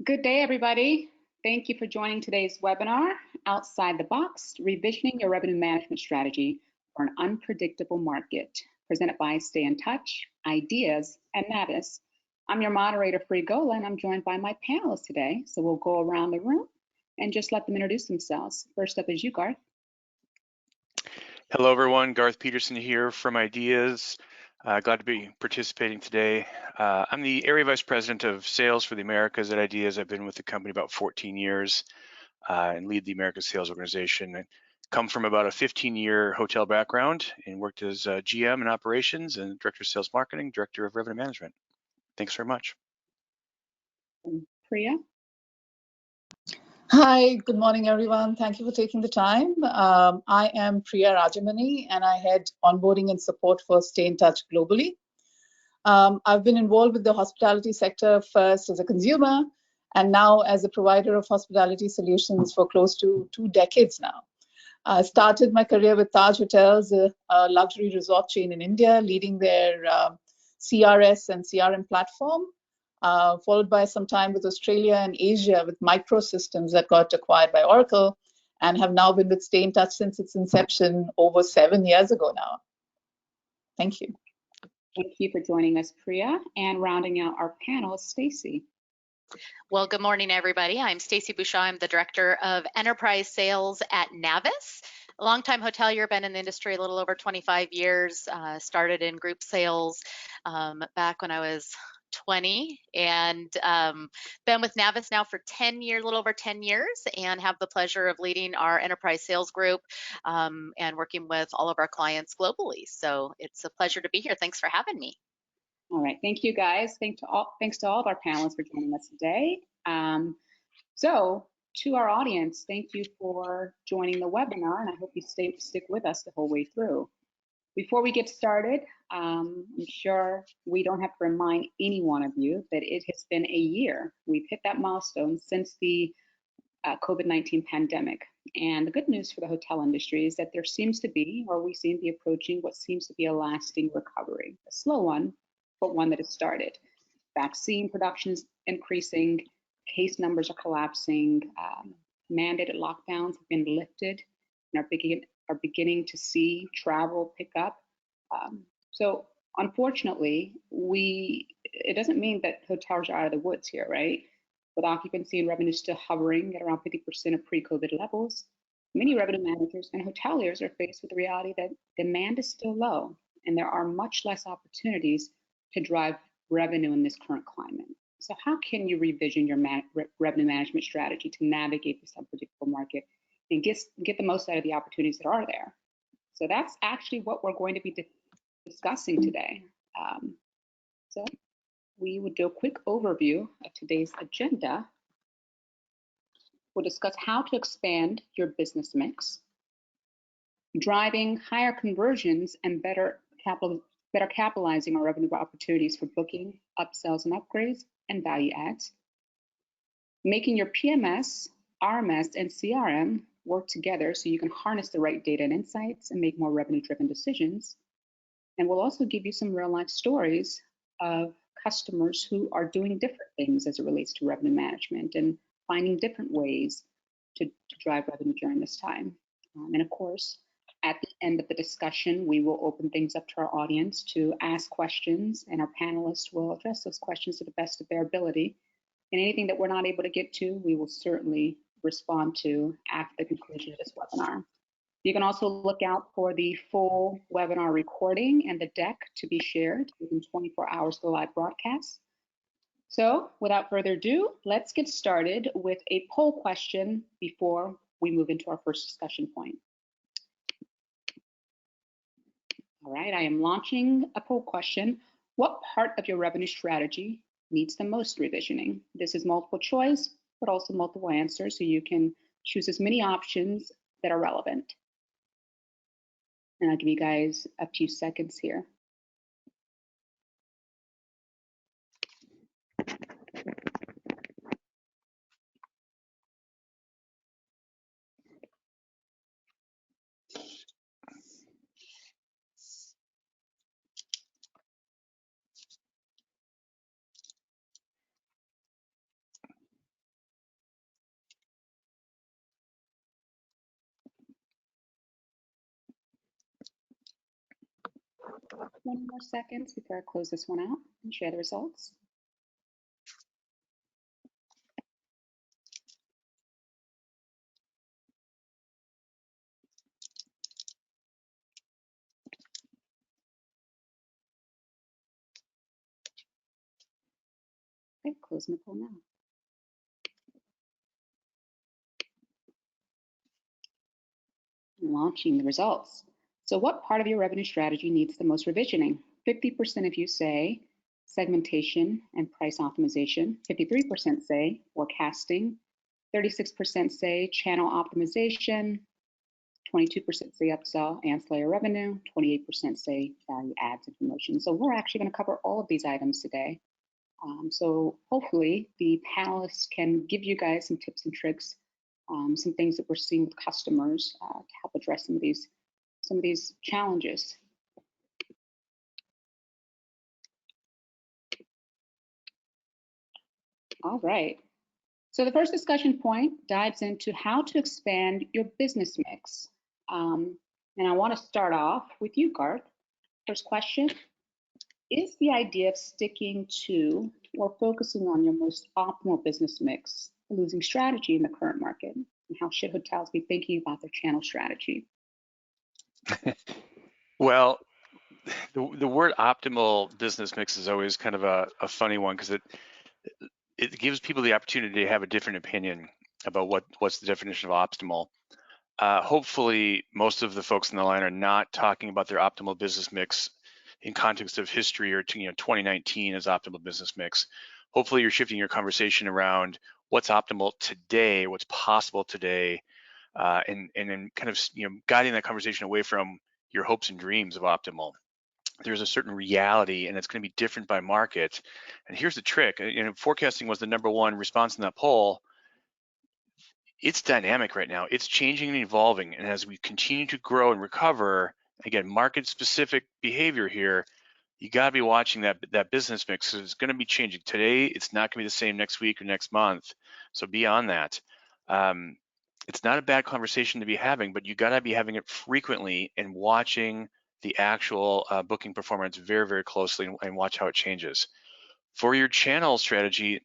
Good day, everybody. Thank you for joining today's webinar, Outside the Box, Revisioning Your Revenue Management Strategy for an Unpredictable Market, presented by StayNTouch, Ideas, and NAVIS. I'm your moderator, Frigola, and I'm joined by my panelists today. So we'll go around the room and just let them introduce themselves. First up is you, Garth. Hello, everyone. Garth Peterson here from Ideas. Glad to be participating today. I'm the Area Vice President of Sales for the Americas at Ideas. I've been with the company about 14 years and lead the Americas Sales Organization. I come from about a 15-year hotel background and worked as GM in operations and Director of Sales Marketing, Director of Revenue Management. Thanks very much. Priya. Hi, good morning, everyone. Thank you for taking the time. I am Priya Rajamani, and I head onboarding and support for StayNTouch globally. I've been involved with the hospitality sector first as a consumer and now as a provider of hospitality solutions for close to 2 decades now. I started my career with Taj Hotels, a luxury resort chain in India, leading their CRS and CRM platform. Followed by some time with Australia and Asia with Microsystems that got acquired by Oracle, and have now been with StayNTouch since its inception over 7 years ago now. Thank you. Thank you for joining us, Priya. And rounding out our panel is Stacy. Well, good morning, everybody. I'm Stacy Bouchard. I'm the Director of Enterprise Sales at NAVIS. A longtime hotelier, been in the industry a little over 25 years, started in group sales back when I was 20, and been with NAVIS now for 10 years, a little over 10 years, and have the pleasure of leading our enterprise sales group and working with all of our clients globally. So it's a pleasure to be here. Thanks for having me. All right, thank you guys. Thanks to all of our panelists for joining us today. So to our audience, thank you for joining the webinar, and I hope you stick with us the whole way through. Before we get started, I'm sure we don't have to remind any one of you that it has been a year. We've hit that milestone since the COVID-19 pandemic. And the good news for the hotel industry is that there seems to be, or we seem to be approaching what seems to be a lasting recovery. A slow one, but one that has started. Vaccine production is increasing, case numbers are collapsing, mandated lockdowns have been lifted, and are beginning to see travel pick up. So unfortunately, it doesn't mean that hotels are out of the woods here, right? With occupancy and revenue still hovering at around 50% of pre-COVID levels, many revenue managers and hoteliers are faced with the reality that demand is still low, and there are much less opportunities to drive revenue in this current climate. So how can you revision your revenue management strategy to navigate this unpredictable market and get the most out of the opportunities that are there? So that's actually what we're going to be discussing today. So we will do a quick overview of today's agenda. We'll discuss how to expand your business mix, driving higher conversions and better capitalizing on revenue opportunities for booking, upsells and upgrades, and value adds, making your PMS, RMS, and CRM work together so you can harness the right data and insights and make more revenue-driven decisions. And we'll also give you some real-life stories of customers who are doing different things as it relates to revenue management and finding different ways to drive revenue during this time. And of course, at the end of the discussion, we will open things up to our audience to ask questions, and our panelists will address those questions to the best of their ability. And anything that we're not able to get to, we will certainly respond to after the conclusion of this webinar. You can also look out for the full webinar recording and the deck to be shared within 24 hours of the live broadcast. So without further ado, let's get started with a poll question before we move into our first discussion point. All right, I am launching a poll question. What part of your revenue strategy needs the most revisioning? This is multiple choice, but also multiple answers, so you can choose as many options that are relevant. And I'll give you guys a few seconds here. 20 more seconds before I close this one out and share the results. Okay, closing the poll now. Launching the results. So what part of your revenue strategy needs the most revisioning? 50% of you say segmentation and price optimization. 53% say forecasting. 36% say channel optimization. 22% say upsell ancillary revenue. 28% say value adds and promotions. So we're actually going to cover all of these items today. So hopefully the panelists can give you guys some tips and tricks, some things that we're seeing with customers to help address some of these challenges. All right. So the first discussion point dives into how to expand your business mix. And I want to start off with you, Garth. First question, is the idea of sticking to or focusing on your most optimal business mix a losing strategy in the current market? And how should hotels be thinking about their channel strategy? Well, the word optimal business mix is always kind of a funny one because it gives people the opportunity to have a different opinion about what's the definition of optimal. Hopefully, most of the folks in the line are not talking about their optimal business mix in context of history or 2019 as optimal business mix. Hopefully, you're shifting your conversation around what's optimal today, what's possible today, and then kind of guiding that conversation away from your hopes and dreams of optimal. There's a certain reality, and it's going to be different by market. And here's the trick: forecasting was the #1 response in that poll. It's dynamic right now. It's changing and evolving. And as we continue to grow and recover, again, market-specific behavior here, you got to be watching that business mix. So it's going to be changing. Today, it's not going to be the same next week or next month. So be on that. It's not a bad conversation to be having, but you got to be having it frequently and watching the actual booking performance very, very closely and watch how it changes. For your channel strategy,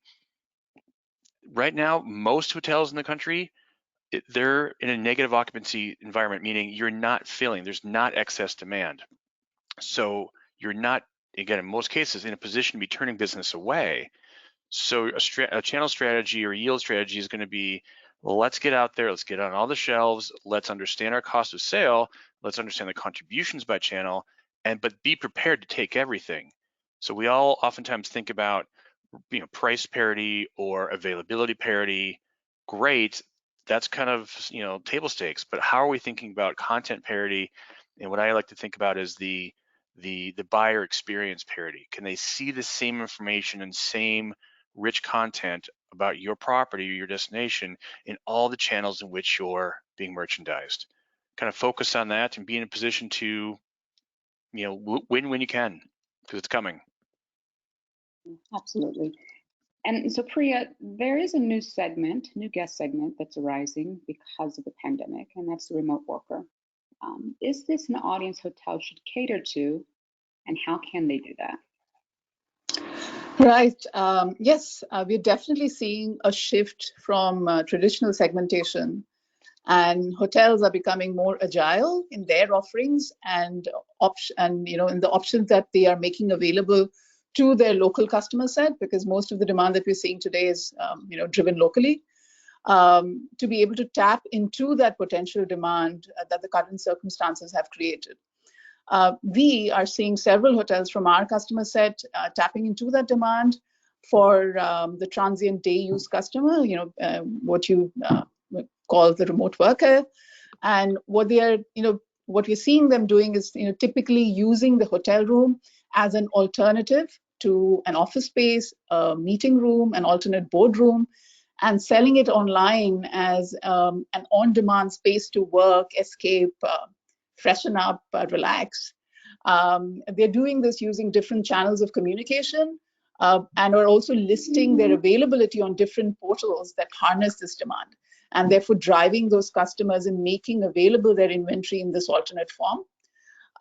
right now, most hotels in the country, they're in a negative occupancy environment, meaning you're not filling, there's not excess demand. So you're not, again, in most cases, in a position to be turning business away. So a channel strategy or yield strategy is going to be, well, let's get out there, let's get on all the shelves, let's understand our cost of sale, let's understand the contributions by channel, but be prepared to take everything. So we all oftentimes think about, price parity or availability parity. Great, that's kind of table stakes. But how are we thinking about content parity? And what I like to think about is the buyer experience parity. Can they see the same information and same rich content about your property or your destination in all the channels in which you're being merchandised? Kind of focus on that and be in a position to win when you can, because it's coming. Absolutely. And so Priya, there is a new guest segment that's arising because of the pandemic, and that's the remote worker. Is this an audience hotels should cater to, and how can they do that? Right. Yes, we're definitely seeing a shift from traditional segmentation, and hotels are becoming more agile in their offerings and in the options that they are making available to their local customer set, because most of the demand that we're seeing today is driven locally. To be able to tap into that potential demand that the current circumstances have created. We are seeing several hotels from our customer set tapping into that demand for the transient day use customer, what you call the remote worker. And what we're seeing them doing is, typically using the hotel room as an alternative to an office space, a meeting room, an alternate boardroom, and selling it online as an on-demand space to work, escape, freshen up, relax. They're doing this using different channels of communication and are also listing their availability on different portals that harness this demand, and therefore driving those customers and making available their inventory in this alternate form.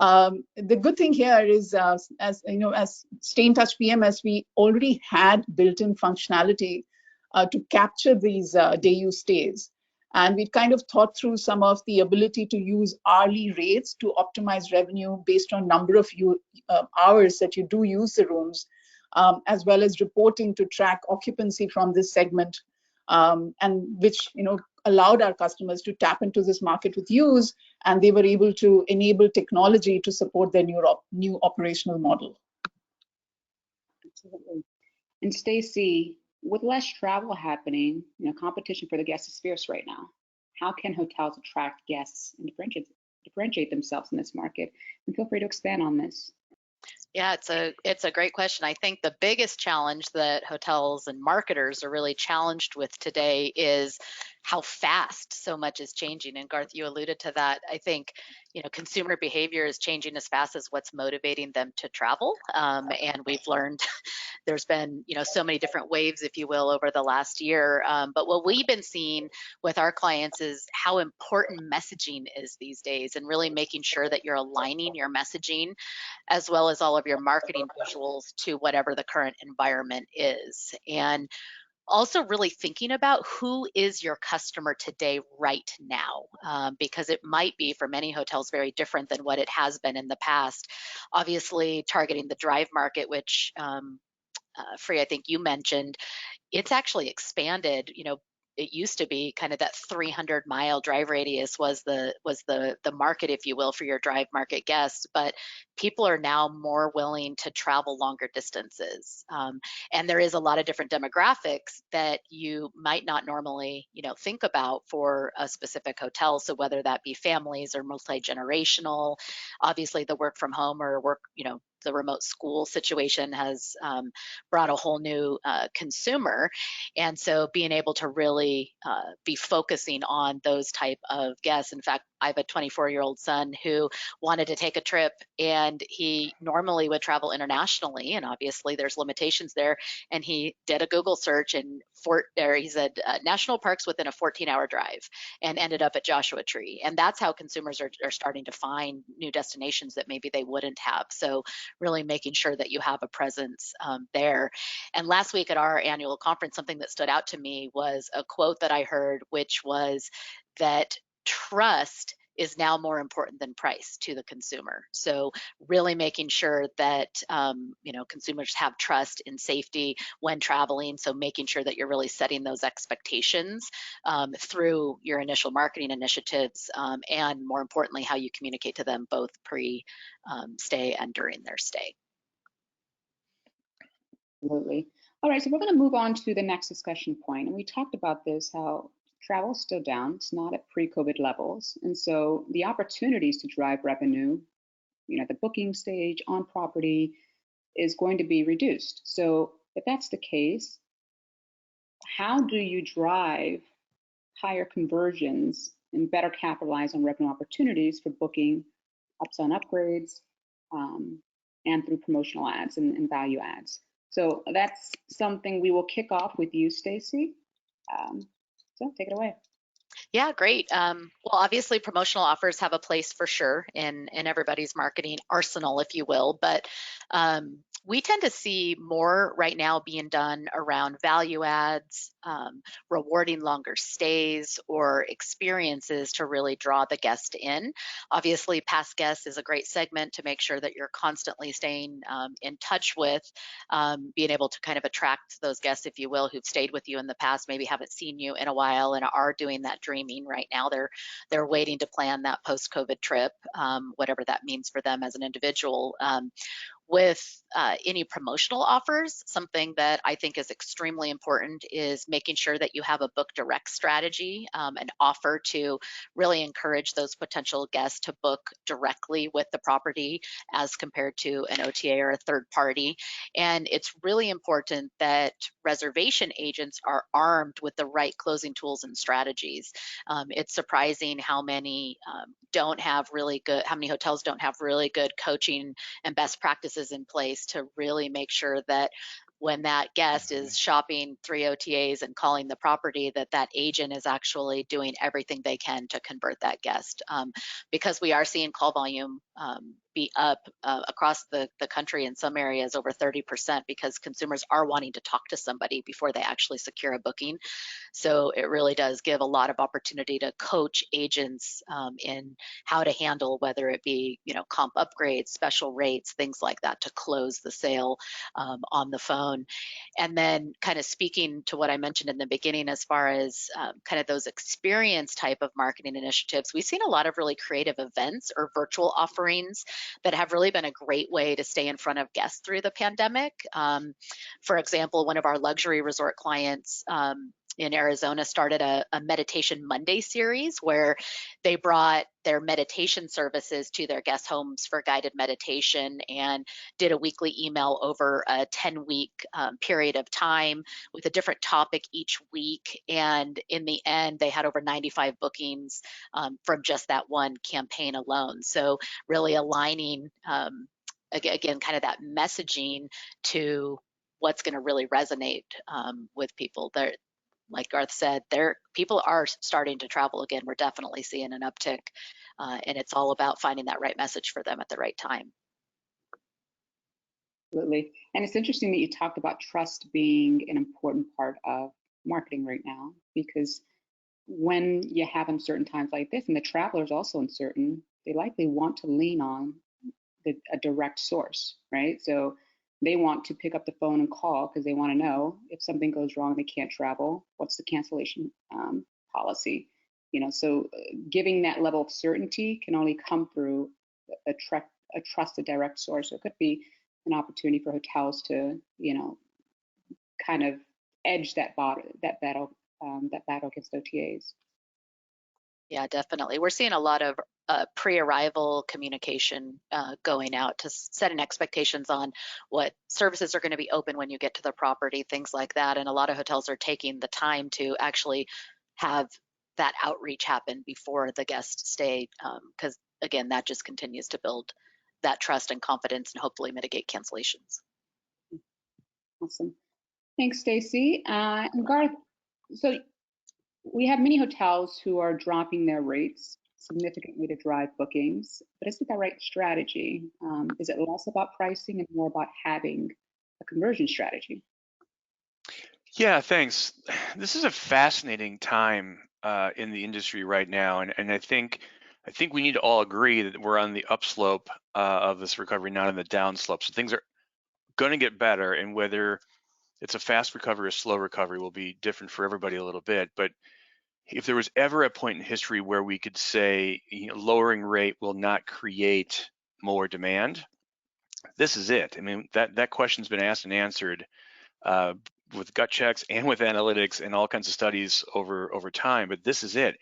The good thing here is, as you know, as StayNTouch PMS, we already had built-in functionality to capture these day use stays. And we kind of thought through some of the ability to use hourly rates to optimize revenue based on number of hours that you do use the rooms, as well as reporting to track occupancy from this segment, and which allowed our customers to tap into this market with use, and they were able to enable technology to support their new operational model. Absolutely. And Stacy, with less travel happening, competition for the guests is fierce right now. How can hotels attract guests and differentiate themselves in this market? And feel free to expand on this. Yeah, it's a great question. I think the biggest challenge that hotels and marketers are really challenged with today is how fast so much is changing. And Garth, you alluded to that. I think consumer behavior is changing as fast as what's motivating them to travel. And we've learned there's been so many different waves, if you will, over the last year. But what we've been seeing with our clients is how important messaging is these days, and really making sure that you're aligning your messaging as well as all of your marketing visuals to whatever the current environment is. And also really thinking about who is your customer today right now, because it might be for many hotels very different than what it has been in the past. Obviously targeting the drive market, which Free, I think you mentioned, it's actually expanded. It used to be kind of that 300-mile drive radius was the market, if you will, for your drive market guests. But people are now more willing to travel longer distances, and there is a lot of different demographics that you might not normally, think about for a specific hotel. So whether that be families or multi-generational, obviously the work from home or work, the remote school situation has brought a whole new consumer. And so being able to really be focusing on those type of guests. In fact, I have a 24-year-old son who wanted to take a trip, and he normally would travel internationally, and obviously there's limitations there. And he did a Google search, and he said national parks within a 14-hour drive, and ended up at Joshua Tree. And that's how consumers are starting to find new destinations that maybe they wouldn't have. So really making sure that you have a presence there. And last week at our annual conference, something that stood out to me was a quote that I heard, which was that trust is now more important than price to the consumer. So really making sure that consumers have trust in safety when traveling. So making sure that you're really setting those expectations through your initial marketing initiatives, and more importantly, how you communicate to them both pre-stay and during their stay. Absolutely. All right, so we're going to move on to the next discussion point. And we talked about this, how travel is still down. It's not at pre-COVID levels. And so the opportunities to drive revenue, the booking stage on property is going to be reduced. So if that's the case, how do you drive higher conversions and better capitalize on revenue opportunities for booking, upsell and upgrades, and through promotional ads and value ads? So that's something we will kick off with you, Stacy. So take it away. Yeah, great. Well, obviously promotional offers have a place for sure in everybody's marketing arsenal, if you will, but we tend to see more right now being done around value ads, rewarding longer stays or experiences to really draw the guest in. Obviously, past guests is a great segment to make sure that you're constantly staying in touch with, being able to kind of attract those guests, if you will, who've stayed with you in the past, maybe haven't seen you in a while and are doing that dreaming right now. They're waiting to plan that post-COVID trip, whatever that means for them as an individual. With any promotional offers, something that I think is extremely important is making sure that you have a book direct strategy, an offer to really encourage those potential guests to book directly with the property as compared to an OTA or a third party. And it's really important that reservation agents are armed with the right closing tools and strategies. It's surprising how many how many hotels don't have really good coaching and best practices in place to really make sure that when that guest is shopping 3 OTAs and calling the property, that agent is actually doing everything they can to convert that guest. Because we are seeing call volume be up across the country in some areas over 30% because consumers are wanting to talk to somebody before they actually secure a booking. So it really does give a lot of opportunity to coach agents in how to handle, whether it be, comp upgrades, special rates, things like that, to close the sale on the phone. And then kind of speaking to what I mentioned in the beginning, as far as kind of those experience type of marketing initiatives, we've seen a lot of really creative events or virtual offerings that have really been a great way to stay in front of guests through the pandemic. For example, one of our luxury resort clients in Arizona started a Meditation Monday series where they brought their meditation services to their guest homes for guided meditation and did a weekly email over a 10-week period of time with a different topic each week. And in the end, they had over 95 bookings from just that one campaign alone. So really aligning, again, kind of that messaging to what's going to really resonate with people. Like Garth said, people are starting to travel again. We're definitely seeing an uptick, and it's all about finding that right message for them at the right time. Absolutely. And it's interesting that you talked about trust being an important part of marketing right now, because when you have uncertain times like this, and the traveler is also uncertain, they likely want to lean on a direct source, right? So they want to pick up the phone and call because they want to know if something goes wrong, they can't travel, what's the cancellation policy? So giving that level of certainty can only come through a trusted direct source. So it could be an opportunity for hotels to, kind of edge that battle against OTAs. Yeah, definitely. We're seeing a lot of pre-arrival communication going out to setting expectations on what services are going to be open when you get to the property, things like that. And a lot of hotels are taking the time to actually have that outreach happen before the guest stay, because again, that just continues to build that trust and confidence and hopefully mitigate cancellations. Awesome. Thanks, Stacy. And Garth, so we have many hotels who are dropping their rates significantly to drive bookings, but is it the right strategy? Is it less about pricing and more about having a conversion strategy? Yeah, thanks. This is a fascinating time in the industry right now, and I think we need to all agree that we're on the upslope of this recovery, not on the downslope. So things are going to get better, and whether it's a fast recovery or slow recovery will be different for everybody a little bit. But if there was ever a point in history where we could say lowering rate will not create more demand, this is it. I mean, that question's been asked and answered with gut checks and with analytics and all kinds of studies over time, but this is it.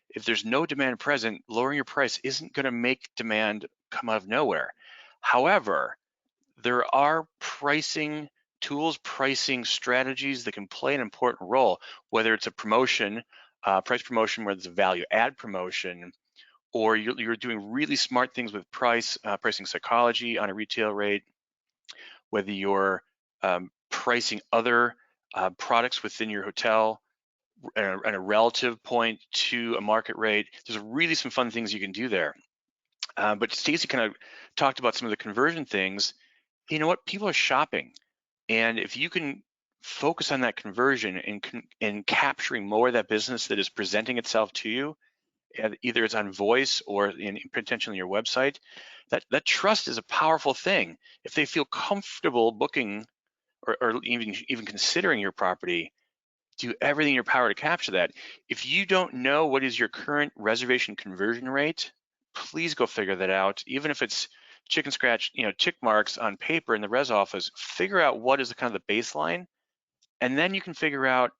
If there's no demand present, lowering your price isn't going to make demand come out of nowhere. However, there are pricing tools, pricing strategies that can play an important role, whether it's a promotion, price promotion, whether it's a value add promotion, or you're doing really smart things with pricing psychology on a retail rate, whether you're pricing other products within your hotel at a relative point to a market rate. There's really some fun things you can do there. But Stacy kind of talked about some of the conversion things. You know what? People are shopping. And if you can focus on that conversion and capturing more of that business that is presenting itself to you, either it's on voice or potentially your website, that trust is a powerful thing. If they feel comfortable booking or even considering your property, do everything in your power to capture that. If you don't know what is your current reservation conversion rate, please go figure that out. Even if it's chicken scratch, tick marks on paper in the res office, figure out what is the kind of the baseline, and then you can figure out,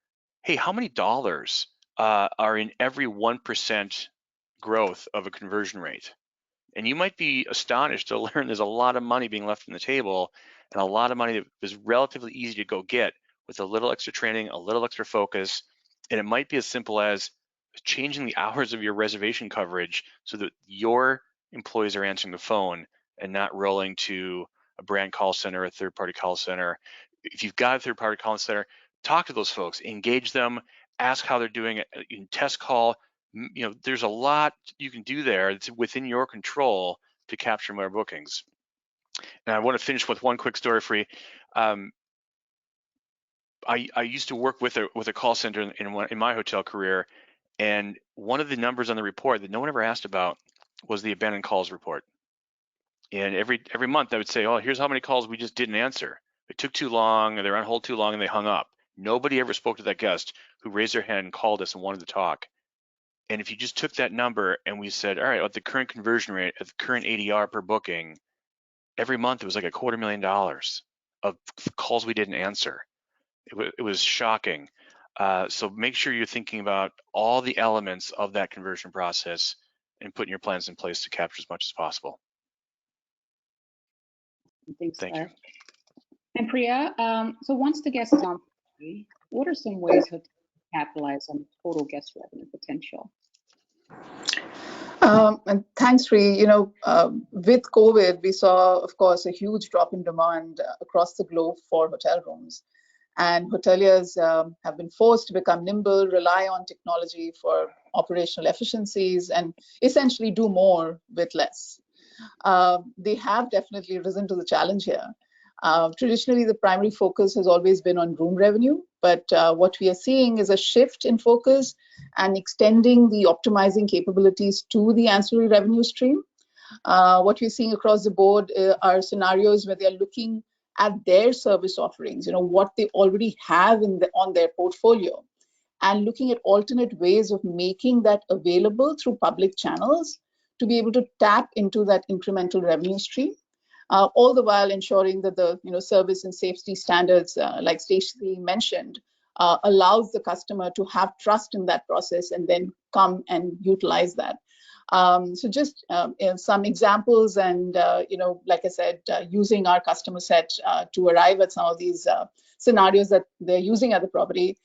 hey, how many dollars are in every 1% growth of a conversion rate? And you might be astonished to learn there's a lot of money being left on the table and a lot of money that is relatively easy to go get with a little extra training, a little extra focus. And it might be as simple as changing the hours of your reservation coverage so that your employees are answering the phone and not rolling to a brand call center, a third-party call center. If you've got a third-party call center, talk to those folks, engage them, ask how they're doing it, you can test call. There's a lot you can do there. It's within your control to capture more bookings. And I want to finish with one quick story for you. I used to work with a call center in my hotel career, and one of the numbers on the report that no one ever asked about was the abandoned calls report. And every month I would say, oh, here's how many calls we just didn't answer. It took too long, or they were on hold too long, and they hung up. Nobody ever spoke to that guest who raised their hand and called us and wanted to talk. And if you just took that number and we said, all right, at the current conversion rate, at the current ADR per booking, every month it was like $250,000 of calls we didn't answer. It was shocking. So make sure you're thinking about all the elements of that conversion process and putting your plans in place to capture as much as possible. Thanks, Thank you. And Priya, so once the guest is on, what are some ways hotels capitalize on total guest revenue potential? And thanks, Sri. With COVID, we saw, of course, a huge drop in demand across the globe for hotel rooms. And hoteliers have been forced to become nimble, rely on technology for operational efficiencies, and essentially do more with less. They have definitely risen to the challenge here. Traditionally, the primary focus has always been on room revenue, but what we are seeing is a shift in focus and extending the optimizing capabilities to the ancillary revenue stream. What we're seeing across the board are scenarios where they're looking at their service offerings, what they already have on their portfolio, and looking at alternate ways of making that available through public channels to be able to tap into that incremental revenue stream. All the while ensuring that the service and safety standards, like Stacey mentioned, allows the customer to have trust in that process and then come and utilize that. So just some examples, and like I said, using our customer set to arrive at some of these scenarios that they're using at the property.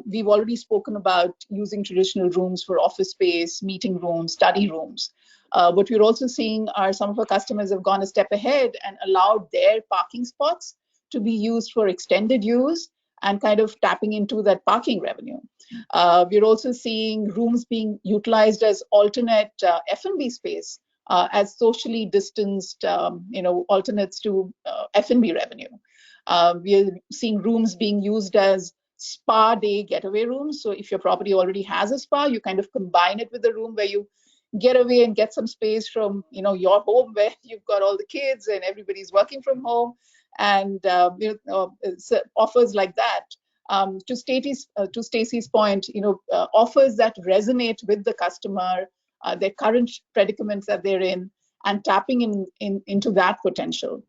We've already spoken about using traditional rooms for office space, meeting rooms, study rooms. What we're also seeing are some of our customers have gone a step ahead and allowed their parking spots to be used for extended use and kind of tapping into that parking revenue. We're also seeing rooms being utilized as alternate F&B space, as socially distanced, alternates to F&B revenue. We're seeing rooms being used as spa day getaway rooms. So if your property already has a spa, you kind of combine it with a room where you get away and get some space from your home where you've got all the kids and everybody's working from home, and offers like that. To Stacey's point, offers that resonate with the customer, their current predicaments that they're in, and tapping into that potential.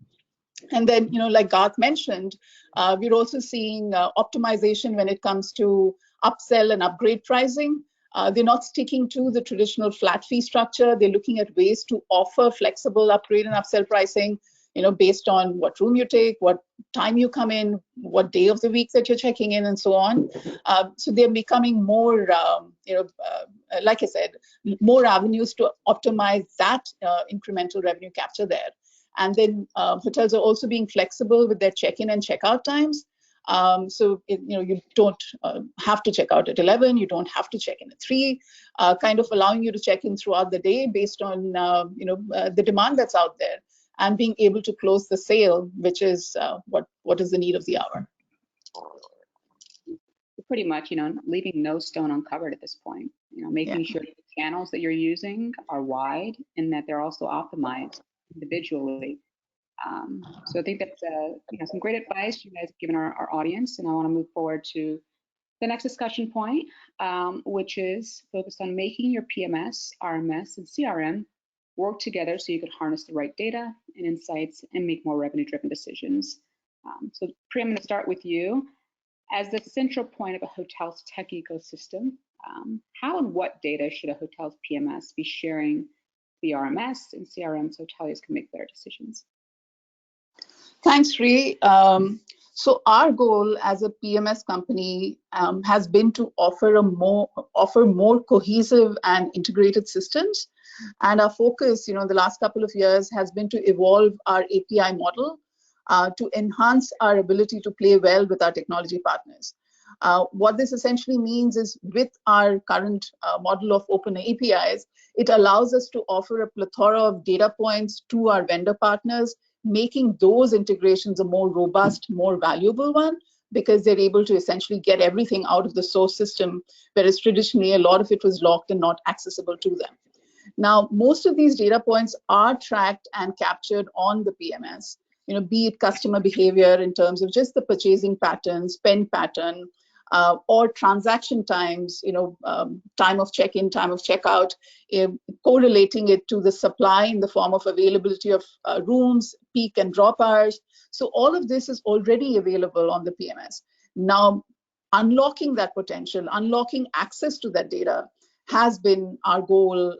And then, like Garth mentioned, we're also seeing optimization when it comes to upsell and upgrade pricing. They're not sticking to the traditional flat fee structure. They're looking at ways to offer flexible upgrade and upsell pricing, based on what room you take, what time you come in, what day of the week that you're checking in, and so on. So they're becoming more, like I said, more avenues to optimize that incremental revenue capture there. And then hotels are also being flexible with their check-in and check-out times. So you don't have to check out at 11. You don't have to check in at 3. Kind of allowing you to check in throughout the day based on the demand that's out there, and being able to close the sale, which is what is the need of the hour. Pretty much, leaving no stone uncovered at this point. Making sure the channels that you're using are wide and that they're also optimized individually. So I think that's some great advice you guys have given our audience, and I want to move forward to the next discussion point, which is focused on making your PMS, RMS, and CRM work together so you could harness the right data and insights and make more revenue-driven decisions. So Priya, I'm going to start with you. As the central point of a hotel's tech ecosystem, how and what data should a hotel's PMS be sharing the RMS and CRM so hoteliers can make better decisions? Thanks, Sri. So our goal as a PMS company has been to offer more cohesive and integrated systems. And our focus, the last couple of years has been to evolve our API model to enhance our ability to play well with our technology partners. What this essentially means is with our current model of open APIs, it allows us to offer a plethora of data points to our vendor partners, making those integrations a more robust, more valuable one, because they're able to essentially get everything out of the source system, whereas traditionally a lot of it was locked and not accessible to them. Now, most of these data points are tracked and captured on the PMS, be it customer behavior in terms of just the purchasing pattern, spend pattern, or transaction times, time of check-in, time of checkout, correlating it to the supply in the form of availability of rooms, peak and drop hours. So all of this is already available on the PMS. Now, unlocking that potential, unlocking access to that data has been our goal,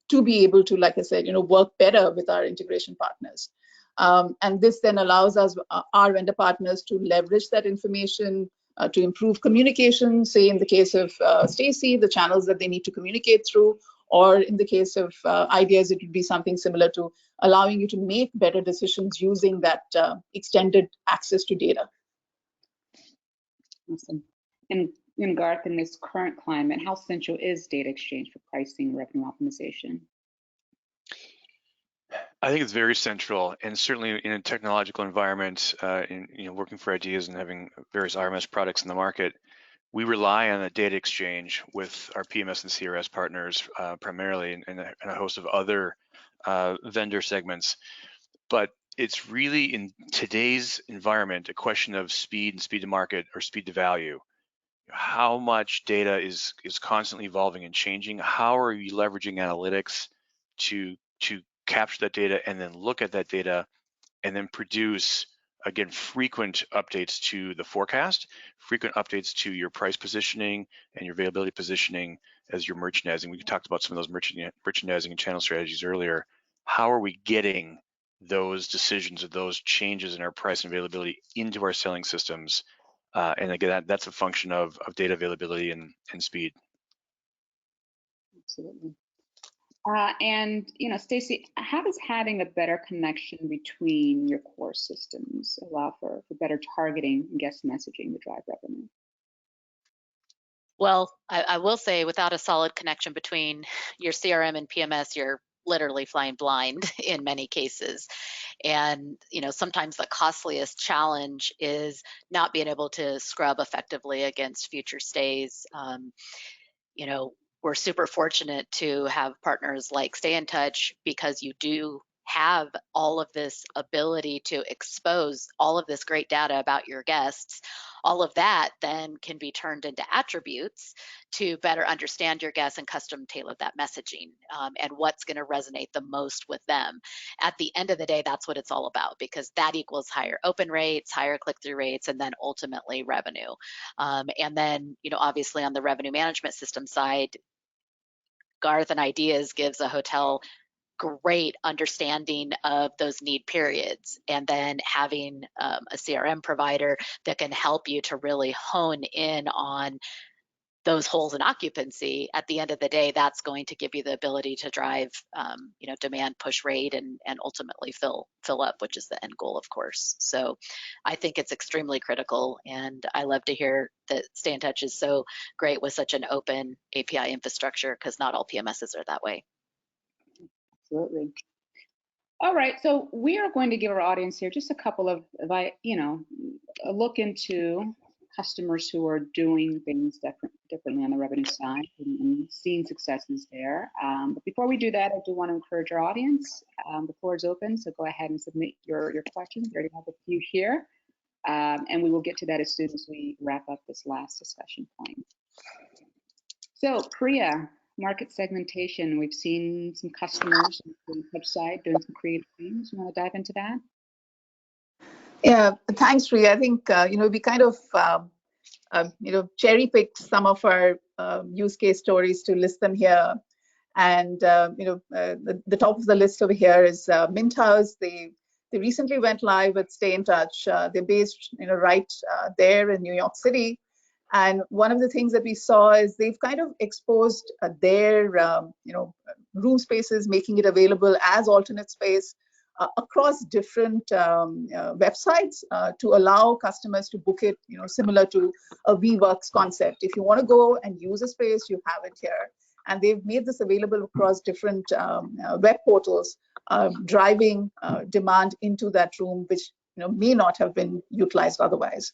to be able to, like I said, work better with our integration partners. And this then allows us, our vendor partners, to leverage that information to improve communication, say in the case of Stacy, the channels that they need to communicate through, or in the case of ideas, it would be something similar to allowing you to make better decisions using that extended access to data. Awesome. And Garth, in this current climate, how central is data exchange for pricing, revenue optimization? I think it's very central, and certainly in a technological environment, working for ideas and having various RMS products in the market, we rely on a data exchange with our PMS and CRS partners primarily, and a host of other vendor segments. But it's really, in today's environment, a question of speed and speed to market or speed to value. How much data is constantly evolving and changing? How are you leveraging analytics to capture that data and then look at that data and then produce, again, frequent updates to the forecast, frequent updates to your price positioning and your availability positioning as your merchandising. We talked about some of those merchandising and channel strategies earlier. How are we getting those decisions or those changes in our price and availability into our selling systems? And again, that's a function of data availability and speed. Absolutely. And Stacy, how does having a better connection between your core systems allow for better targeting and guest messaging to drive revenue? Well, I will say, without a solid connection between your CRM and PMS, you're literally flying blind in many cases. And sometimes the costliest challenge is not being able to scrub effectively against future stays. We're super fortunate to have partners like StayNTouch, because you do have all of this ability to expose all of this great data about your guests. All of that then can be turned into attributes to better understand your guests and custom tailor that messaging and what's going to resonate the most with them. At the end of the day, that's what it's all about, because that equals higher open rates, higher click-through rates, and then ultimately revenue. And then, obviously on the revenue management system side, Garth and Ideas gives a hotel great understanding of those need periods, and then having a CRM provider that can help you to really hone in on those holes in occupancy. At the end of the day, that's going to give you the ability to drive demand, push rate, and ultimately fill up, which is the end goal, of course. So I think it's extremely critical, and I love to hear that StayNTouch is so great with such an open API infrastructure, because not all PMSs are that way. Absolutely. All right, so we are going to give our audience here just a couple of, a look into customers who are doing things differently on the revenue side and seeing successes there. But before we do that, I do want to encourage our audience. The floor is open, so go ahead and submit your questions. We already have a few here, and we will get to that as soon as we wrap up this last discussion point. So, Priya, market segmentation. We've seen some customers on the website doing some creative things. You want to dive into that? Yeah, thanks, Priya. I think we kind of cherry picked some of our use case stories to list them here. And the top of the list over here is Mint House. They recently went live with StayNTouch. They're based right there in New York City. And one of the things that we saw is they've kind of exposed their room spaces, making it available as alternate space across different websites to allow customers to book it, similar to a WeWorks concept. If you want to go and use a space, you have it here. And they've made this available across different web portals, driving demand into that room, which may not have been utilized otherwise.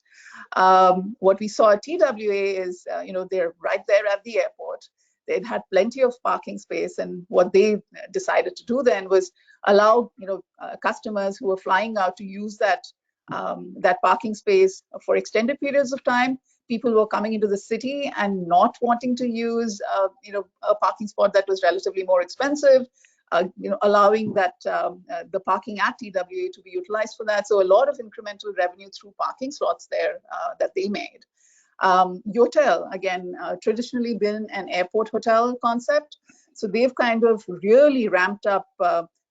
What we saw at TWA is, they're right there at the airport. They'd had plenty of parking space, and what they decided to do then was allow customers who were flying out to use that parking space for extended periods of time. People who were coming into the city and not wanting to use a parking spot that was relatively more expensive, allowing that the parking at TWA to be utilized for that. So a lot of incremental revenue through parking slots there that they made. Yotel, again, traditionally been an airport hotel concept. So they've kind of really ramped up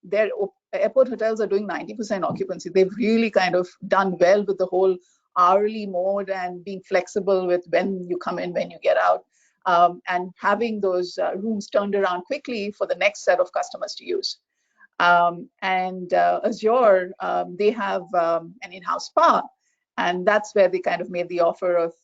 their airport hotels are doing 90% occupancy. They've really kind of done well with the whole hourly mode and being flexible with when you come in, when you get out, and having those rooms turned around quickly for the next set of customers to use. And Azure, they have an in-house spa. And that's where they kind of made the offer of,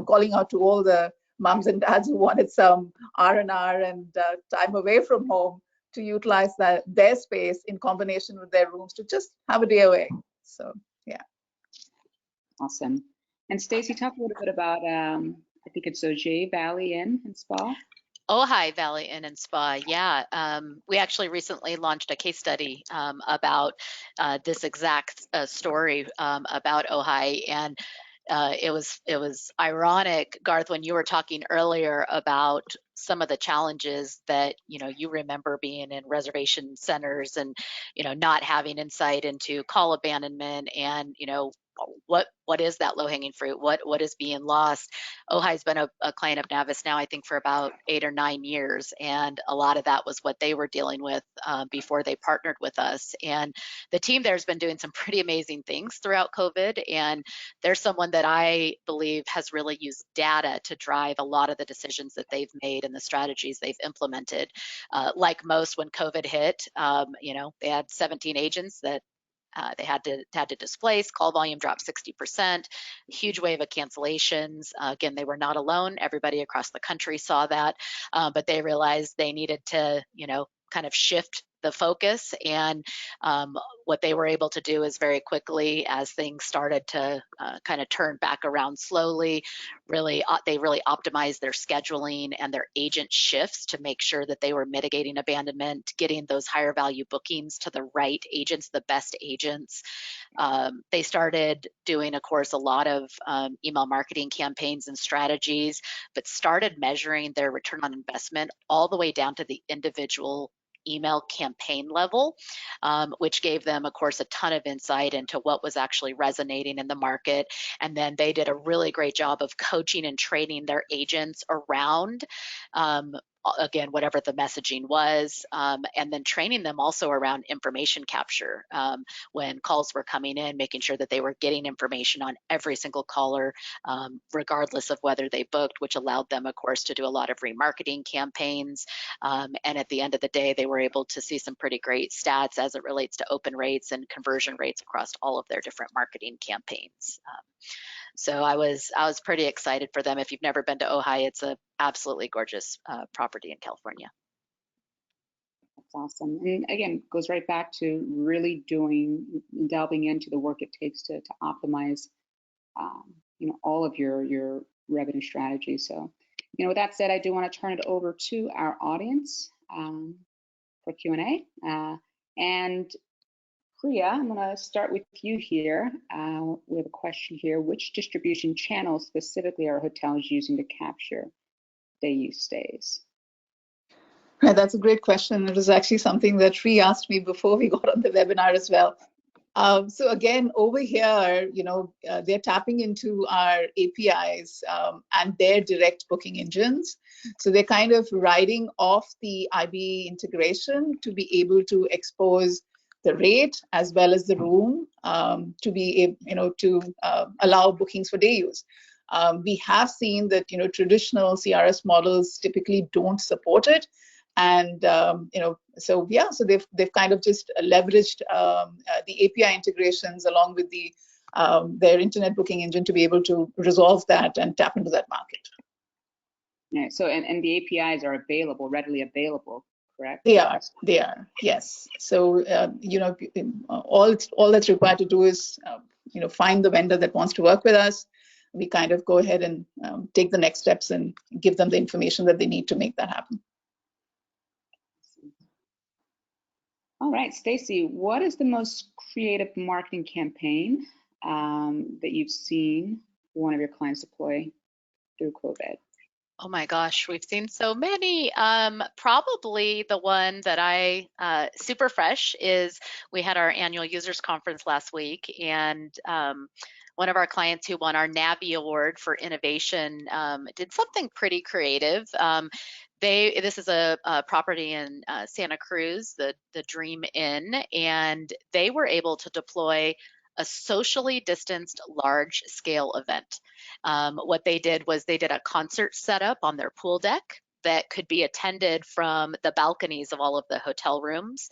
calling out to all the moms and dads who wanted some R&R and time away from home to utilize their space in combination with their rooms to just have a day away. So, yeah. Awesome. And Stacey, talk a little bit about, I think it's Ojai Valley Inn and Spa. Ojai Valley Inn and Spa, yeah. We actually recently launched a case study about this exact story about Ojai, and it was ironic, Garth, when you were talking earlier about some of the challenges that you remember being in reservation centers and not having insight into call abandonment and what is that low-hanging fruit? What is being lost? Ojai's been a client of NAVIS now, I think, for about 8 or 9 years, and a lot of that was what they were dealing with before they partnered with us. And the team there has been doing some pretty amazing things throughout COVID, and there's someone that I believe has really used data to drive a lot of the decisions that they've made and the strategies they've implemented. Like most, when COVID hit, they had 17 agents that they had to displace. Call volume dropped 60%, huge wave of cancellations. Again, they were not alone. Everybody across the country saw that, but they realized they needed to, kind of shift the focus. And what they were able to do is very quickly, as things started to kind of turn back around slowly, they really optimized their scheduling and their agent shifts to make sure that they were mitigating abandonment, getting those higher value bookings to the right agents, the best agents. They started doing, of course, a lot of email marketing campaigns and strategies, but started measuring their return on investment all the way down to the individual email campaign level, which gave them, of course, a ton of insight into what was actually resonating in the market. And then they did a really great job of coaching and training their agents around again, whatever the messaging was, and then training them also around information capture. When calls were coming in, making sure that they were getting information on every single caller, regardless of whether they booked, which allowed them, of course, to do a lot of remarketing campaigns. And at the end of the day, they were able to see some pretty great stats as it relates to open rates and conversion rates across all of their different marketing campaigns. So I was pretty excited for them. If you've never been to Ojai, it's an absolutely gorgeous property in California. That's awesome. And again, goes right back to really delving into the work it takes to optimize, all of your revenue strategy. So, with that said, I do want to turn it over to our audience for Q&A. And Priya, I'm going to start with you here. We have a question here. Which distribution channels specifically are hotels using to capture day-use stays? Right, that's a great question. It was actually something that Sri asked me before we got on the webinar as well. So again, over here, they're tapping into our APIs and their direct booking engines. So they're kind of riding off the IB integration to be able to expose the rate as well as the room to be able to allow bookings for day use. We have seen that traditional CRS models typically don't support it, And so yeah, so they've kind of just leveraged the API integrations along with their internet booking engine to be able to resolve that and tap into that market. Yeah, so and the APIs are available, readily available, correct? They are, yes. So all that's required to do is find the vendor that wants to work with us. We kind of go ahead and take the next steps and give them the information that they need to make that happen. All right, Stacy, what is the most creative marketing campaign that you've seen one of your clients deploy through COVID? Oh my gosh, we've seen so many. Probably the one that super fresh is we had our annual users conference last week, and one of our clients who won our NAVIS award for innovation did something pretty creative. This is a property in Santa Cruz, the Dream Inn, and they were able to deploy a socially distanced large scale event. What they did was they did a concert setup on their pool deck that could be attended from the balconies of all of the hotel rooms,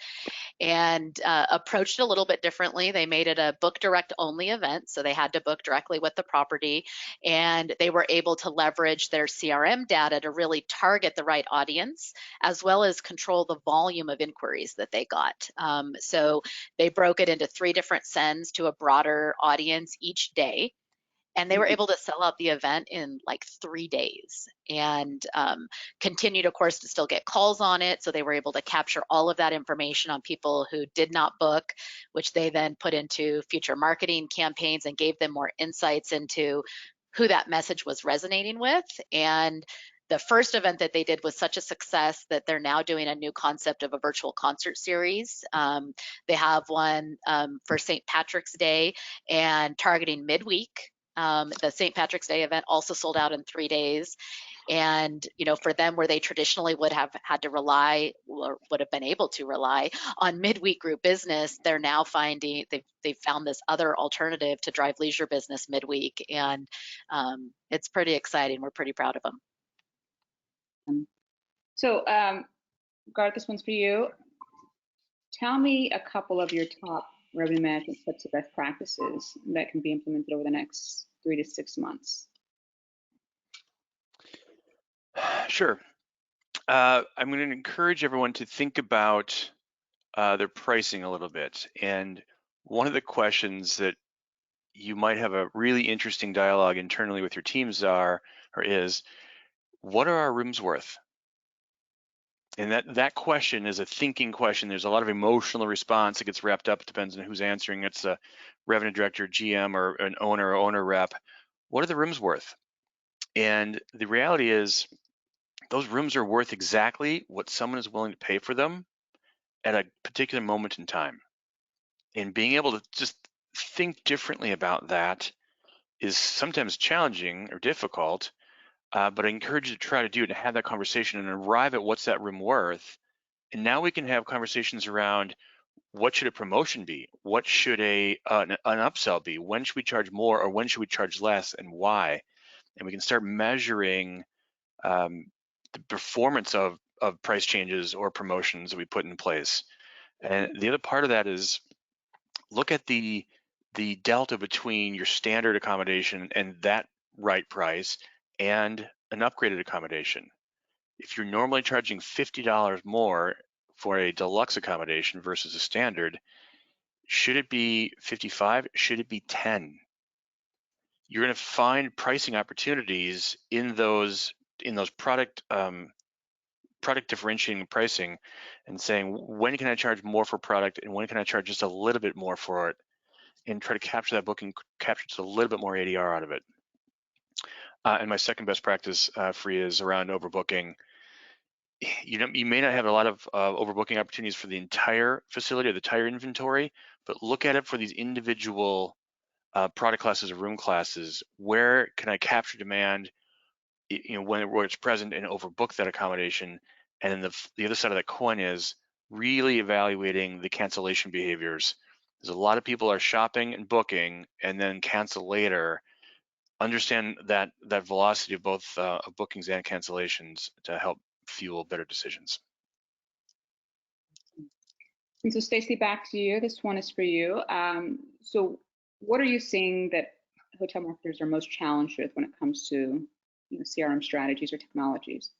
and approached it a little bit differently. They made it a book direct only event, so they had to book directly with the property, and they were able to leverage their CRM data to really target the right audience, as well as control the volume of inquiries that they got. So they broke it into 3 different sends to a broader audience each day. And they were able to sell out the event in like 3 days, and continued, of course, to still get calls on it. So they were able to capture all of that information on people who did not book, which they then put into future marketing campaigns and gave them more insights into who that message was resonating with. And the first event that they did was such a success that they're now doing a new concept of a virtual concert series. They have one for St. Patrick's Day and targeting midweek. The St. Patrick's Day event also sold out in 3 days. And, for them, where they traditionally would have had to rely or would have been able to rely on midweek group business, they're now finding they've found this other alternative to drive leisure business midweek. And it's pretty exciting. We're pretty proud of them. So, Garth, this one's for you. Tell me a couple of your top revenue management tips or best practices that can be implemented over the next 3 to 6 months. Sure. I'm going to encourage everyone to think about their pricing a little bit. And one of the questions that you might have a really interesting dialogue internally with your teams is, what are our rooms worth? And that question is a thinking question. There's a lot of emotional response that gets wrapped up. It depends on who's answering. It's a revenue director, GM, or an owner or owner rep. What are the rooms worth? And the reality is those rooms are worth exactly what someone is willing to pay for them at a particular moment in time. And being able to just think differently about that is sometimes challenging or difficult, but I encourage you to try to do it and have that conversation and arrive at what's that room worth. And now we can have conversations around, what should a promotion be? What should an upsell be? When should we charge more, or when should we charge less, and why? And we can start measuring the performance of price changes or promotions that we put in place. And the other part of that is, look at the delta between your standard accommodation and that right price and an upgraded accommodation. If you're normally charging $50 more for a deluxe accommodation versus a standard, should it be 55? Should it be 10? You're going to find pricing opportunities in those product differentiating pricing, and saying, when can I charge more for product and when can I charge just a little bit more for it, and try to capture that booking, capture just a little bit more ADR out of it. And my second best practice for you is around overbooking. You may not have a lot of overbooking opportunities for the entire facility or the entire inventory, but look at it for these individual product classes or room classes. Where can I capture demand, where it's present, and overbook that accommodation? And then the other side of that coin is really evaluating the cancellation behaviors. There's a lot of people are shopping and booking and then cancel later. Understand that velocity of both bookings and cancellations to help fuel better decisions. And so Stacy, back to you. This one is for you. So what are you seeing that hotel marketers are most challenged with when it comes to CRM strategies or technologies?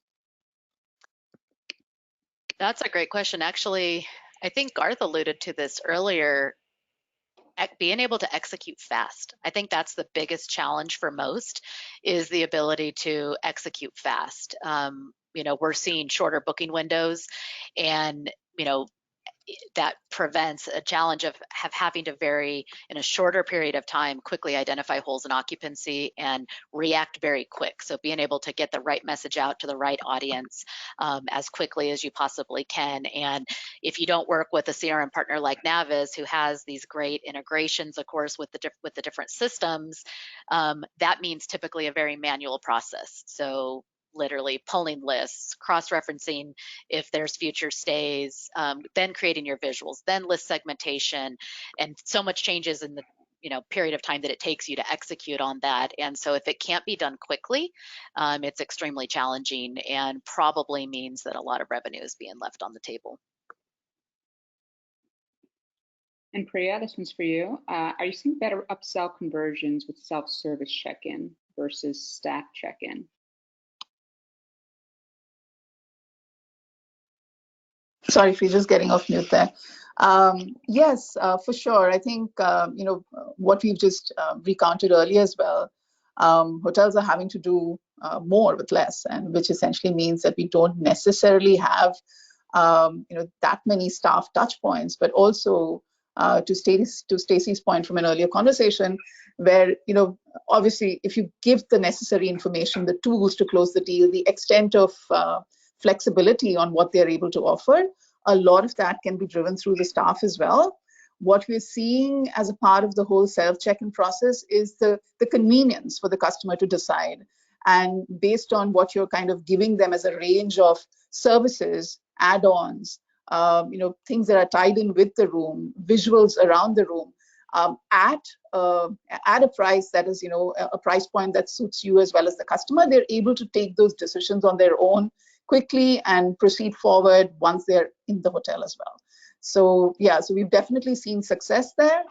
That's a great question. Actually, I think Garth alluded to this earlier. Being able to execute fast. I think that's the biggest challenge for most, is the ability to execute fast. We're seeing shorter booking windows, and that prevents a challenge of having to in a shorter period of time, quickly identify holes in occupancy and react very quick. So being able to get the right message out to the right audience as quickly as you possibly can. And if you don't work with a CRM partner like NAVIS, who has these great integrations, of course, with the different systems, that means typically a very manual process. So literally pulling lists, cross-referencing if there's future stays, then creating your visuals, then list segmentation, and so much changes in the period of time that it takes you to execute on that. And so if it can't be done quickly, it's extremely challenging and probably means that a lot of revenue is being left on the table. And Priya, this one's for you. Are you seeing better upsell conversions with self-service check-in versus staff check-in? Sorry if you're just getting off mute there. Yes, for sure. I think, what we've just recounted earlier as well, hotels are having to do more with less, and which essentially means that we don't necessarily have, that many staff touch points, but also to Stacey's point from an earlier conversation, where, obviously, if you give the necessary information, the tools to close the deal, the extent of flexibility on what they're able to offer, a lot of that can be driven through the staff as well. What we're seeing as a part of the whole self-check-in process is the convenience for the customer to decide. And based on what you're kind of giving them as a range of services, add-ons, things that are tied in with the room, visuals around the room, at a price that is, a price point that suits you as well as the customer, they're able to take those decisions on their own quickly and proceed forward once they're in the hotel as well. So yeah, so we've definitely seen success there.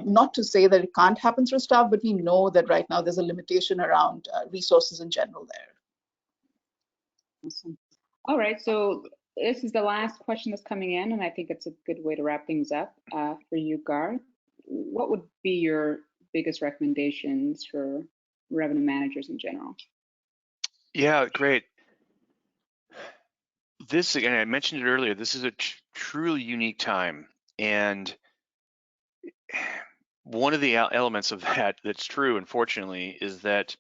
Not to say that it can't happen through staff, but we know that right now there's a limitation around resources in general there. Awesome. All right, so this is the last question that's coming in, and I think it's a good way to wrap things up for you, Garth. What would be your biggest recommendations for revenue managers in general? Yeah, great. This, again, I mentioned it earlier, this is a truly unique time. And one of the elements of that's true, unfortunately, is that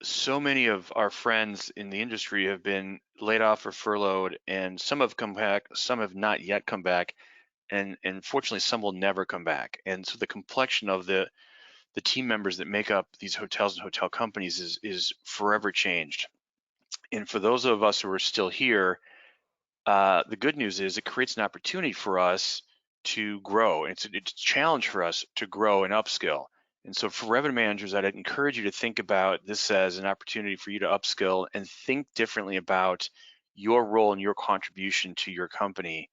so many of our friends in the industry have been laid off or furloughed, and some have come back, some have not yet come back, and fortunately, some will never come back. And so the complexion of the team members that make up these hotels and hotel companies is forever changed. And for those of us who are still here, the good news is it creates an opportunity for us to grow. It's a challenge for us to grow and upskill. And so for revenue managers, I'd encourage you to think about this as an opportunity for you to upskill and think differently about your role and your contribution to your company,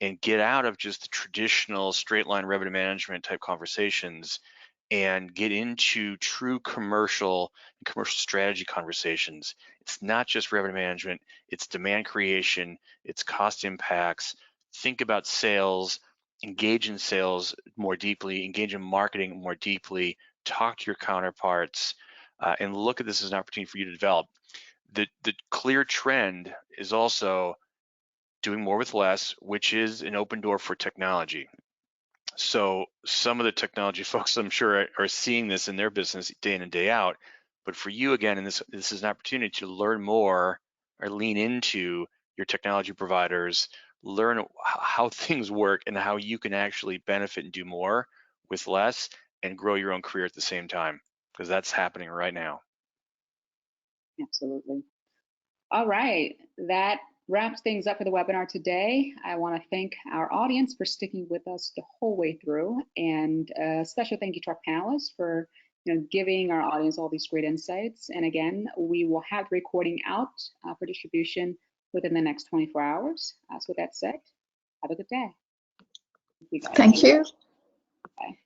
and get out of just the traditional straight line revenue management type conversations and get into true commercial and commercial strategy conversations. It's not just revenue management, it's demand creation, it's cost impacts. Think about sales, engage in sales more deeply, engage in marketing more deeply, talk to your counterparts, and look at this as an opportunity for you to develop. The clear trend is also doing more with less, which is an open door for technology. So some of the technology folks, I'm sure, are seeing this in their business day in and day out. But for you, again, and this is an opportunity to learn more or lean into your technology providers, learn how things work and how you can actually benefit and do more with less and grow your own career at the same time, because that's happening right now. Absolutely. All right, that wraps things up for the webinar today. I want to thank our audience for sticking with us the whole way through, and a special thank you to our panelists for giving our audience all these great insights. And again, we will have the recording out for distribution within the next 24 hours. So with that said, have a good day. you guys. Thank you. Bye.